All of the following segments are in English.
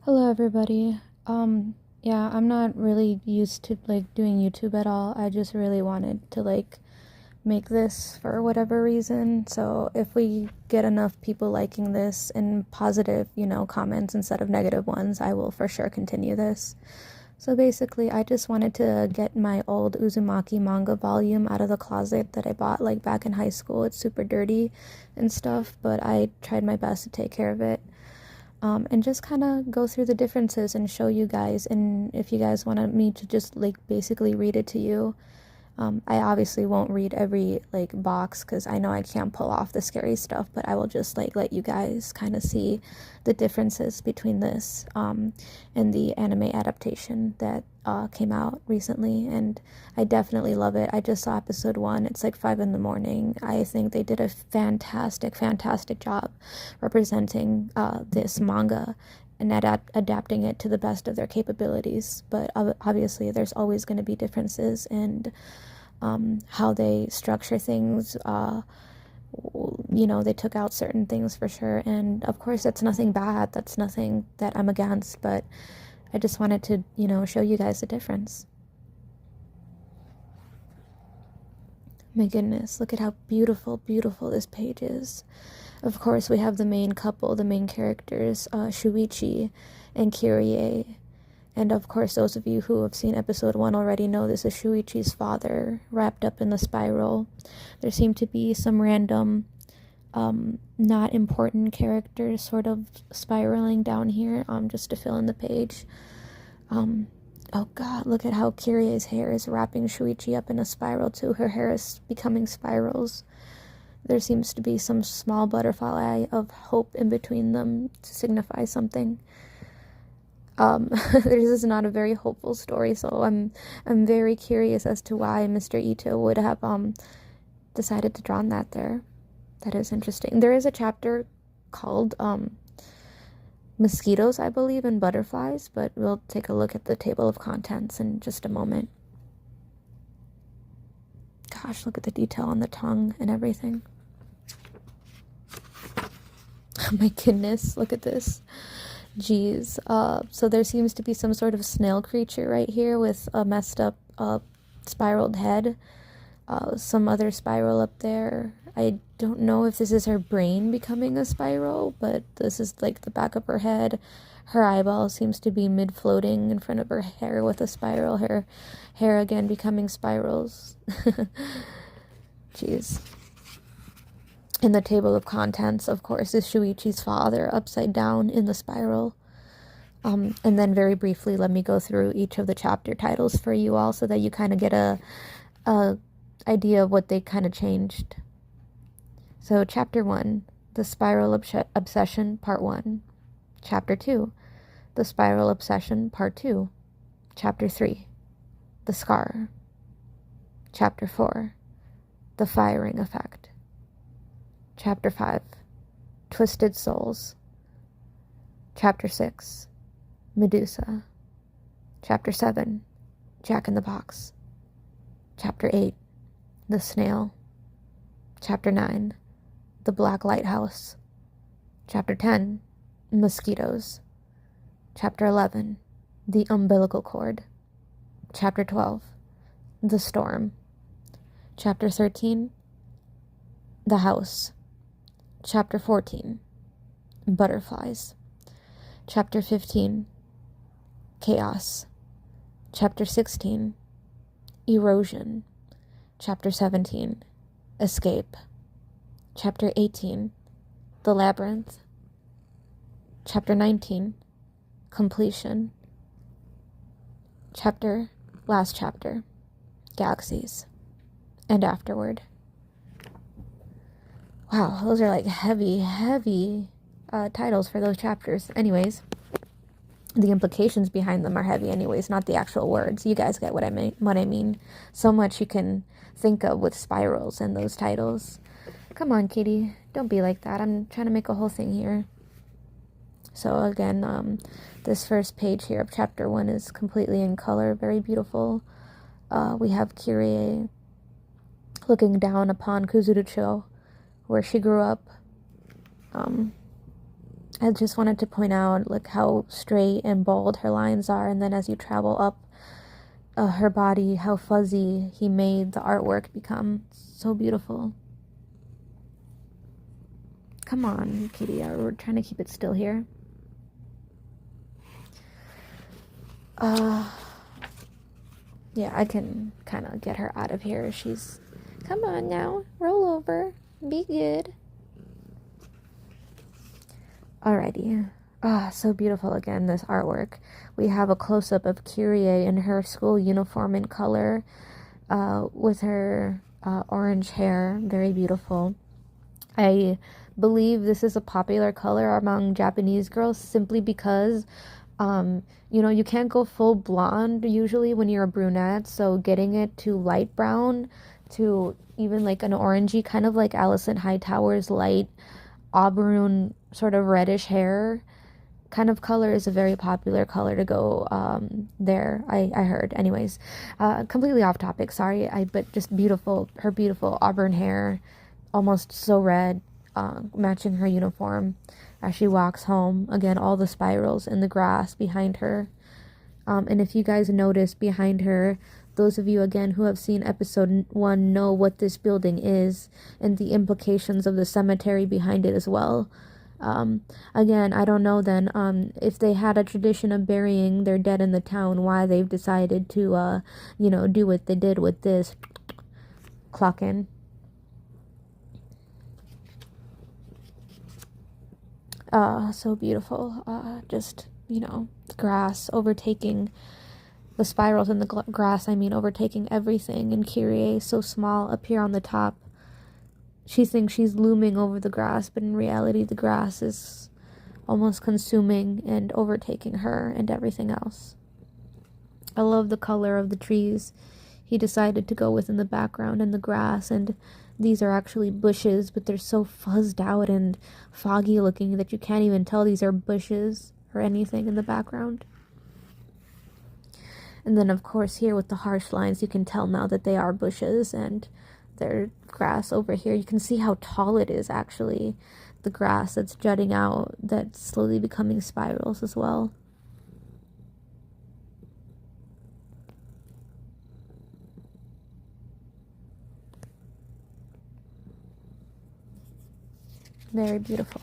Hello everybody. Yeah, I'm not really used to like doing YouTube at all. I just really wanted to like make this for whatever reason. So if we get enough people liking this and positive, comments instead of negative ones, I will for sure continue this. So basically, I just wanted to get my old Uzumaki manga volume out of the closet that I bought like back in high school. It's super dirty and stuff, but I tried my best to take care of it. And just kind of go through the differences and show you guys. And if you guys wanted me to just like basically read it to you, I obviously won't read every like box because I know I can't pull off the scary stuff, but I will just like let you guys kind of see the differences between this and the anime adaptation that came out recently. And I definitely love it. I just saw episode 1. It's like 5 in the morning. I think they did a fantastic job representing this manga and adapting it to the best of their capabilities. But obviously there's always going to be differences and how they structure things. They took out certain things for sure, and of course that's nothing bad, that's nothing that I'm against, but I just wanted to show you guys the difference. My goodness, look at how beautiful this page is. Of course we have the main couple, the main characters, Shuichi and Kirie. And of course, those of you who have seen episode 1 already know this is Shuichi's father, wrapped up in the spiral. There seem to be some random, not important characters sort of spiraling down here, just to fill in the page. Oh god, look at how Kirie's hair is wrapping Shuichi up in a spiral too. Her hair is becoming spirals. There seems to be some small butterfly of hope in between them to signify something. This is not a very hopeful story, so I'm very curious as to why Mr. Ito would have decided to draw that there. That is interesting. There is a chapter called mosquitoes, I believe, and butterflies, but we'll take a look at the table of contents in just a moment. Gosh, look at the detail on the tongue and everything. Oh my goodness, look at this. Jeez. So there seems to be some sort of snail creature right here with a messed up spiraled head. Some other spiral up there. I don't know if this is her brain becoming a spiral, but this is like the back of her head. Her eyeball seems to be mid-floating in front of her hair with a spiral. Her hair again becoming spirals. Jeez. In the table of contents, of course, is Shuichi's father upside down in the spiral. And then very briefly, let me go through each of the chapter titles for you all so that you kind of get a idea of what they kind of changed. So chapter 1, The Spiral Obsession, Part 1. Chapter 2, The Spiral Obsession, Part 2. Chapter 3, The Scar. Chapter 4, The Firing Effect. Chapter 5, Twisted Souls. Chapter 6, Medusa. Chapter 7, Jack in the Box. Chapter 8, The Snail. Chapter 9, The Black Lighthouse. Chapter 10, Mosquitoes. Chapter 11, The Umbilical Cord. Chapter 12, The Storm. Chapter 13, The House. Chapter 14, Butterflies. Chapter 15, Chaos. Chapter 16, Erosion. Chapter 17, Escape. Chapter 18, The Labyrinth. Chapter 19, Completion. Last chapter, Galaxies. And Afterward. Wow, those are like heavy titles for those chapters. Anyways, the implications behind them are heavy anyways, not the actual words. You guys get what I mean. So much you can think of with spirals and those titles. Come on, kitty. Don't be like that. I'm trying to make a whole thing here. So again, this first page here of chapter 1 is completely in color. Very beautiful. We have Kirie looking down upon Kuzurucho, where she grew up. I just wanted to point out like how straight and bold her lines are, and then as you travel up her body, how fuzzy he made the artwork become. So beautiful. Come on, kitty. We're trying to keep it still here. Yeah, I can kind of get her out of here. She's... Come on now. Roll over. Be good. Alrighty. So beautiful again, this artwork. We have a close-up of Kyrie in her school uniform in color, with her orange hair. Very beautiful. I believe this is a popular color among Japanese girls simply because, you know, you can't go full blonde usually when you're a brunette, so getting it to light brown to even like an orangey, kind of like Alison Hightower's light auburn sort of reddish hair kind of color is a very popular color to go there. I heard. Anyways, completely off topic, sorry. But just beautiful, her beautiful auburn hair, almost so red, matching her uniform as she walks home. Again, all the spirals in the grass behind her. And if you guys notice behind her, those of you again who have seen episode 1 know what this building is and the implications of the cemetery behind it as well. Again, I don't know then if they had a tradition of burying their dead in the town, why they've decided to you know, do what they did with this. Clock in. So beautiful. Just, you know, grass overtaking the spirals in the grass, I mean overtaking everything, and Kyrie so small up here on the top. She thinks she's looming over the grass, but in reality the grass is almost consuming and overtaking her and everything else. I love the color of the trees he decided to go with in the background and the grass, and these are actually bushes, but they're so fuzzed out and foggy looking that you can't even tell these are bushes or anything in the background. And then of course here with the harsh lines you can tell now that they are bushes and they're grass over here. You can see how tall it is actually, the grass that's jutting out, that's slowly becoming spirals as well. Very beautiful.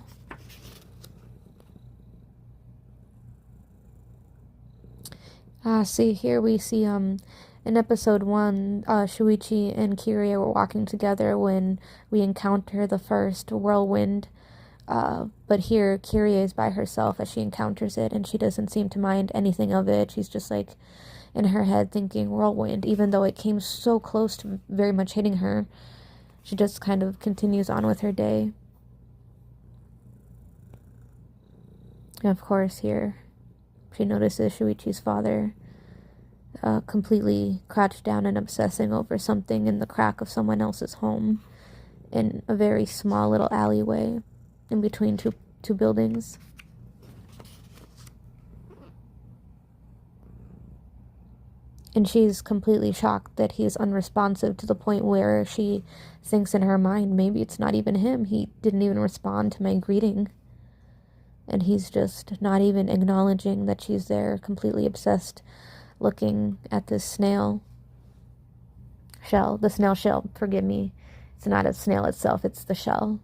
See here we see in episode 1, Shuichi and Kyrie were walking together when we encounter the first whirlwind. But here Kyrie is by herself as she encounters it, and she doesn't seem to mind anything of it. She's just like in her head thinking whirlwind, even though it came so close to very much hitting her. She just kind of continues on with her day. And of course here she notices Shuichi's father completely crouched down and obsessing over something in the crack of someone else's home in a very small little alleyway in between two buildings. And she's completely shocked that he's unresponsive, to the point where she thinks in her mind, maybe it's not even him. He didn't even respond to my greeting. And he's just not even acknowledging that she's there, completely obsessed, looking at this snail shell. The snail shell, forgive me. It's not a snail itself, it's the shell.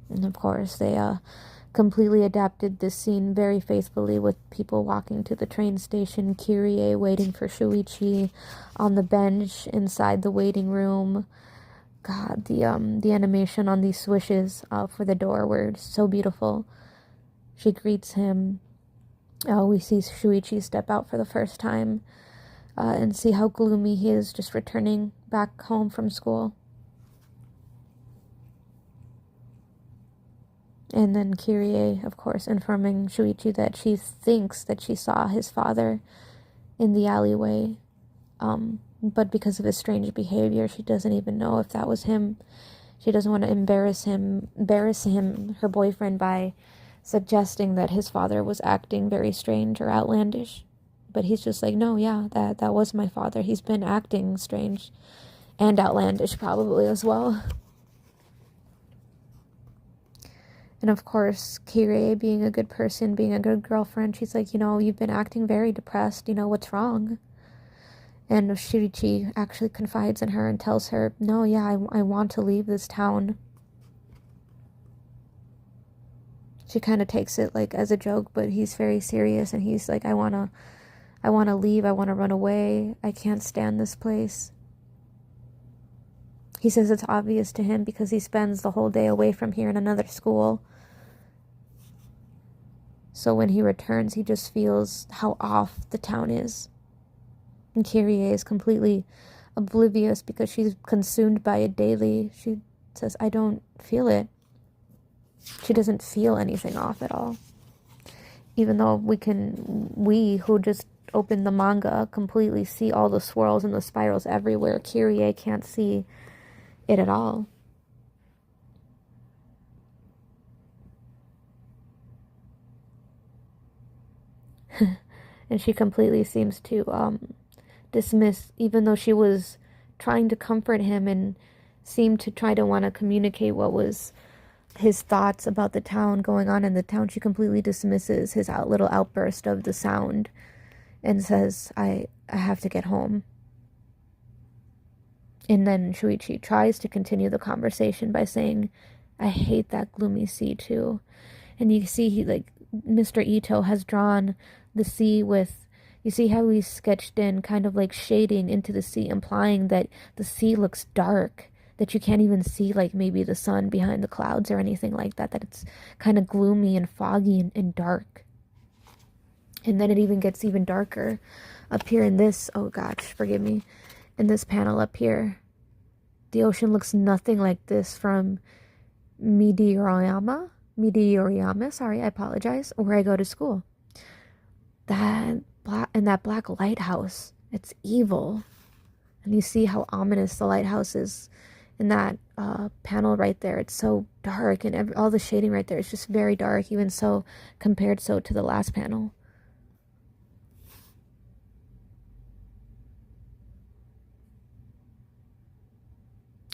And of course, they completely adapted this scene very faithfully, with people walking to the train station, Kyrie waiting for Shuichi on the bench inside the waiting room. God, the animation on these swishes for the door were so beautiful. She greets him. We see Shuichi step out for the first time and see how gloomy he is, just returning back home from school. And then Kyrie, of course, informing Shuichi that she thinks that she saw his father in the alleyway. But because of his strange behavior, she doesn't even know if that was him. She doesn't want to embarrass him, her boyfriend, by suggesting that his father was acting very strange or outlandish. But he's just like, no, yeah, that was my father. He's been acting strange and outlandish probably as well. And of course, Kirie, being a good person, being a good girlfriend, she's like, you've been acting very depressed. What's wrong? And Shuichi actually confides in her and tells her, no, yeah, I want to leave this town. She kind of takes it like as a joke, but he's very serious, and he's like, I want to leave. I want to run away. I can't stand this place. He says it's obvious to him because he spends the whole day away from here in another school. So when he returns, he just feels how off the town is. And Kyrie is completely oblivious because she's consumed by it daily. She says, I don't feel it. She doesn't feel anything off at all. Even though we who just opened the manga completely see all the swirls and the spirals everywhere, Kyrie can't see it at all. And she completely seems to dismiss, even though she was trying to comfort him and seemed to try to want to communicate what was his thoughts about the town, going on in the town. She completely dismisses his little outburst of the sound and says, I have to get home. And then Shuichi tries to continue the conversation by saying, I hate that gloomy sea too. And you see Mr. Ito has drawn the sea with, you see how he's sketched in kind of like shading into the sea, implying that the sea looks dark, that you can't even see like maybe the sun behind the clouds or anything like that, that it's kind of gloomy and foggy and dark. And then it even gets even darker up here in this, oh gosh, forgive me, in this panel up here. The ocean looks nothing like this from Midoriyama, sorry, I apologize, where I go to school. That black lighthouse, it's evil. And you see how ominous the lighthouse is in that panel right there. It's so dark, and all the shading right there is just very dark, even so compared to the last panel.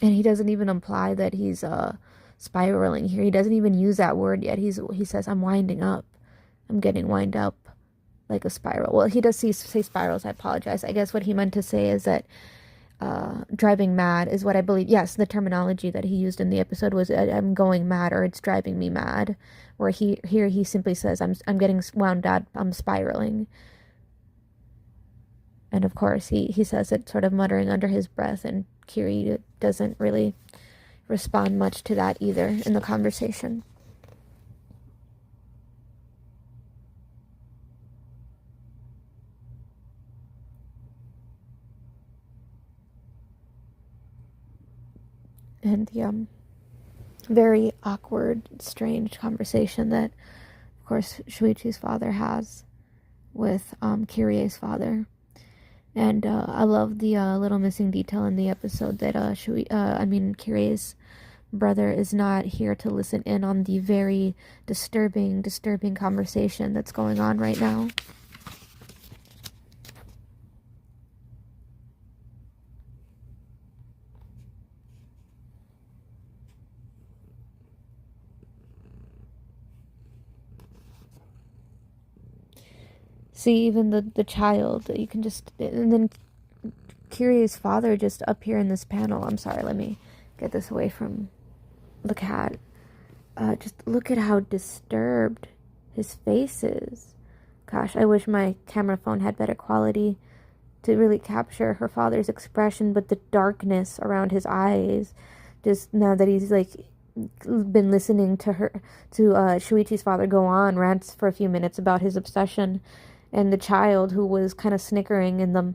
And he doesn't even imply that he's spiraling here. He doesn't even use that word yet. He says, I'm winding up. I'm getting wind up like a spiral. Well, he does say spirals. I apologize. I guess what he meant to say is that driving mad is what I believe. Yes, the terminology that he used in the episode was I'm going mad, or it's driving me mad. Where he simply says I'm getting wound up. I'm spiraling. And of course, he says it sort of muttering under his breath, and Kiri doesn't really respond much to that either in the conversation. And the very awkward, strange conversation that, of course, Shuichi's father has with Kirie's father. And I love the little missing detail in the episode that Kirie's brother is not here to listen in on the very disturbing conversation that's going on right now. See, even the child, you can just, and then Kirie's father just up here in this panel. I'm sorry, let me get this away from the cat. Just look at how disturbed his face is. Gosh, I wish my camera phone had better quality to really capture her father's expression, but the darkness around his eyes, just now that he's like been listening to Shuichi's father go on, rants for a few minutes about his obsession, and the child who was kind of snickering in the